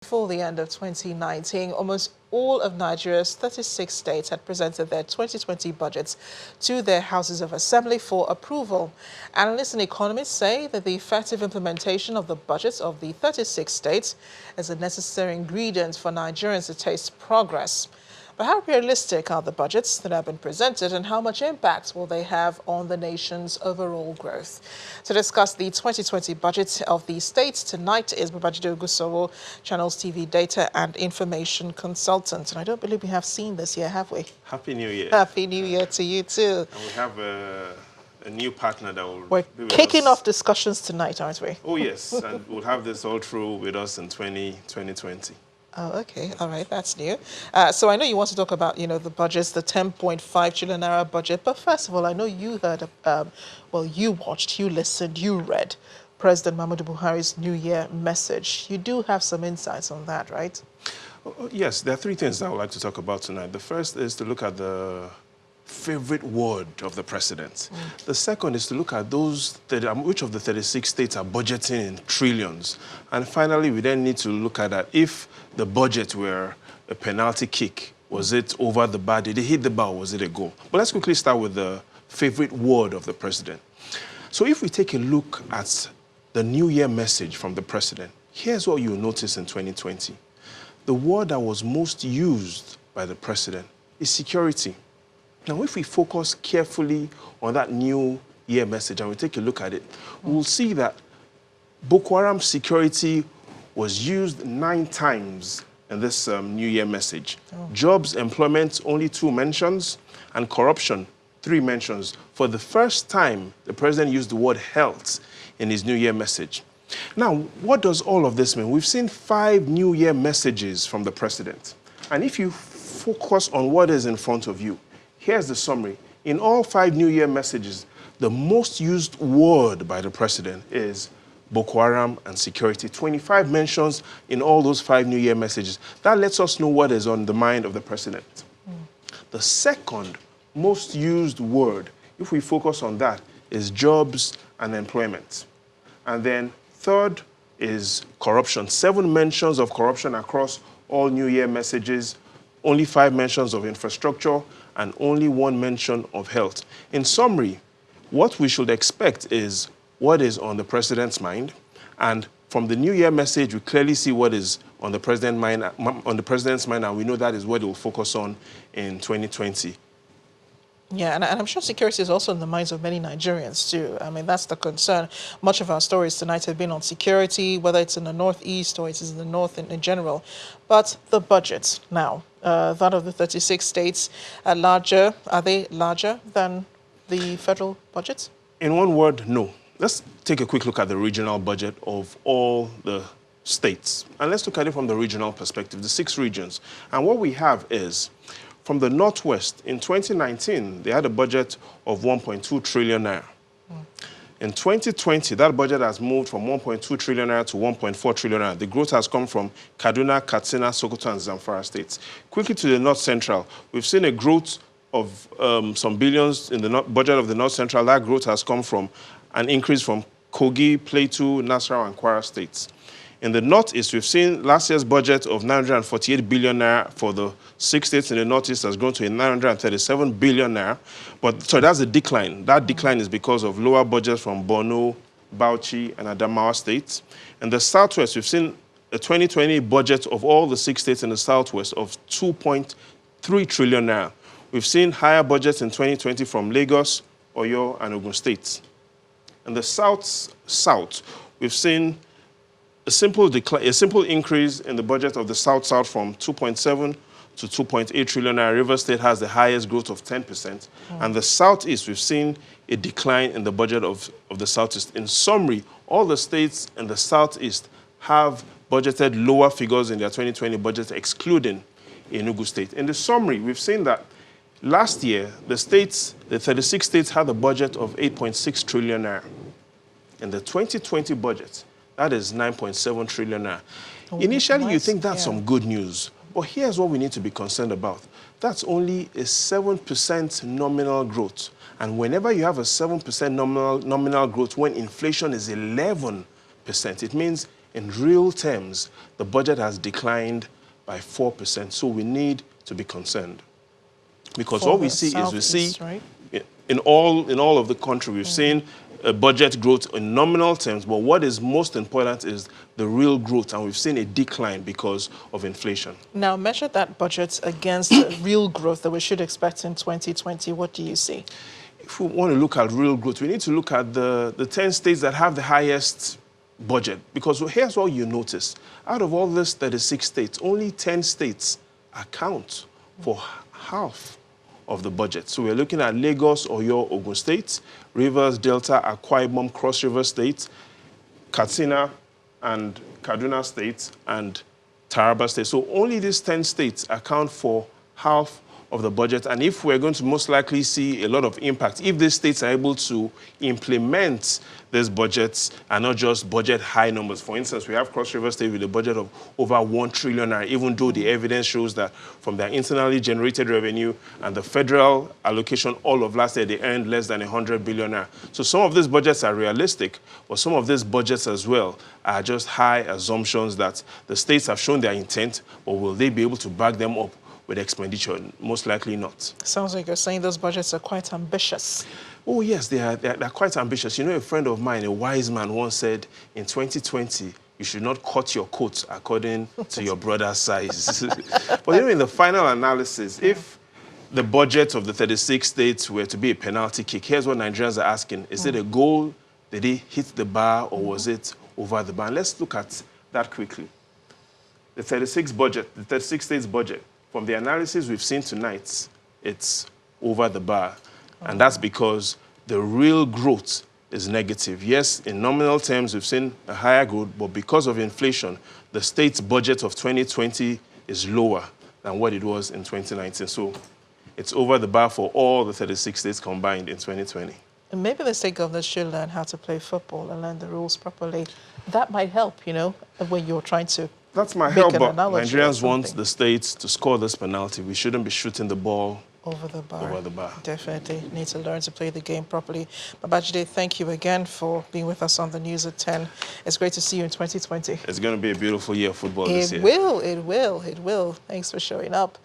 Before the end of 2019, almost all of Nigeria's 36 states had presented their 2020 budgets to their houses of assembly for approval. Analysts and economists say that the effective implementation of the budgets of the 36 states is a necessary ingredient for Nigerians to taste progress. But how realistic are the budgets that have been presented, and how much impact will they have on the nation's overall growth? To discuss the 2020 budget of the states tonight is Babajide Ogusowo, Channels TV data and information consultant. And I don't believe we have seen this year, have we? Happy New Year. Happy New Year to you too. And we have a new partner that will We're be with kicking us. off discussions tonight, aren't we? Oh, yes. And we'll have this all through with us in 2020. Oh, okay. All right. That's new. So I know you want to talk about, the budgets, the 10.5 trillion naira budget. But first of all, I know you heard, you watched, you listened, you read President Muhammadu Buhari's New Year message. You do have some insights on that, right? Yes, there are three things that I would like to talk about tonight. The first is to look at the favorite word of the president. The second is to look at which of the 36 states are budgeting in trillions. And finally, we then need to look at that. If the budget were a penalty kick, was it over the bar? Did he hit the bar or was it a goal? But let's quickly start with the favorite word of the president. So if we take a look at the New Year message from the president, here's what you'll notice in 2020. The word that was most used by the president is security. Now, if we focus carefully on that New Year message and we take a look at it, we'll see that Boko Haram security was used 9 times in this New Year message. Jobs, employment, only 2 mentions, and corruption, 3 mentions. For the first time, the president used the word health in his New Year message. Now, what does all of this mean? We've seen 5 New Year messages from the president. And if you focus on what is in front of you, here's the summary. In all 5 New Year messages, the most used word by the president is Boko Haram and security. 25 mentions in all those 5 New Year messages. That lets us know what is on the mind of the president. The second most used word, if we focus on that, is jobs and employment. And then third is corruption. 7 mentions of corruption across all New Year messages, only 5 mentions of infrastructure, and only 1 mention of health. In summary, what we should expect is what is on the president's mind, and from the New Year message, we clearly see what is on the president's mind, and we know that is what he will focus on in 2020. Yeah, and I'm sure security is also in the minds of many Nigerians too. I mean, that's the concern. Much of our stories tonight have been on security, whether it's in the northeast or it's in the north in general. But the budgets now, that of the 36 states, are they larger than the federal budgets? In one word, no. Let's take a quick look at the regional budget of all the states. And let's look at it from the regional perspective, the 6 regions. And what we have is, from the Northwest, in 2019, they had a budget of 1.2 trillion naira. In 2020, that budget has moved from 1.2 trillion naira to 1.4 trillion naira. The growth has come from Kaduna, Katsina, Sokoto, and Zamfara states. Quickly to the North Central, we've seen a growth of some billions in the budget of the North Central. That growth has come from an increase from Kogi, Plateau, Nasarawa, and Kwara states. In the Northeast, we've seen last year's budget of 948 billion naira for the 6 states in the Northeast has grown to 937 billion naira. But so that's a decline. That decline is because of lower budgets from Borno, Bauchi, and Adamawa states. In the Southwest, we've seen a 2020 budget of all the 6 states in the Southwest of 2.3 trillion naira. We've seen higher budgets in 2020 from Lagos, Oyo, and Ogun states. In the South, we've seen a simple increase in the budget of the South from 2.7 to 2.8 trillion naira. River State has the highest growth of 10%. And the Southeast, we've seen a decline in the budget of the Southeast. In summary, all the states in the Southeast have budgeted lower figures in their 2020 budget, excluding Enugu State. In the summary, we've seen that last year, the 36 states had a budget of 8.6 trillion naira. In the 2020 budget, that is 9.7 trillion naira. Initially, you think that's some good news. But here's what we need to be concerned about. That's only a 7% nominal growth. And whenever you have a 7% nominal growth, when inflation is 11%, it means in real terms, the budget has declined by 4%. So we need to be concerned. Because For what we the see is we see Southeast, right? in all of the country, we've seen a budget growth in nominal terms, but what is most important is the real growth, and we've seen a decline because of inflation. Now, measure that budget against the real growth that we should expect in 2020. What do you see? If we want to look at real growth, we need to look at the 10 states that have the highest budget. Because here's what you notice. Out of all these 36 states, only 10 states account for half of the budget. So we're looking at Lagos, Oyo, Ogun State, Rivers, Delta, Akwa Ibom, Cross River State, Katsina and Kaduna State, and Taraba State. So only these 10 states account for half of the budget. And if we're going to most likely see a lot of impact, if these states are able to implement these budgets and not just budget high numbers. For instance, we have Cross River State with a budget of over 1 trillion, even though the evidence shows that from their internally generated revenue and the federal allocation all of last year, they earned less than 100 billion. So some of these budgets are realistic, but some of these budgets as well are just high assumptions that the states have shown their intent, but will they be able to back them up with expenditure? Most likely not. Sounds like you're saying those budgets are quite ambitious. Oh, yes, they're quite ambitious. You know, a friend of mine, a wise man, once said, in 2020, you should not cut your coat according to your brother's size. But you know, in the final analysis, if the budget of the 36 states were to be a penalty kick, here's what Nigerians are asking. Is it a goal? Did he hit the bar, or was it over the bar? And let's look at that quickly. The 36 states budget, from the analysis we've seen tonight, it's over the bar. And that's because the real growth is negative. Yes, in nominal terms, we've seen a higher growth, but because of inflation, the state's budget of 2020 is lower than what it was in 2019. So it's over the bar for all the 36 states combined in 2020. And maybe the state governors should learn how to play football and learn the rules properly. That might help, you know, when you're trying to That's my help, but Nigerians want the states to score this penalty. We shouldn't be shooting the ball over the bar. Over the bar. Definitely need to learn to play the game properly. Babajide, thank you again for being with us on the news at 10. It's great to see you in 2020. It's going to be a beautiful year of football this year. It will. Thanks for showing up.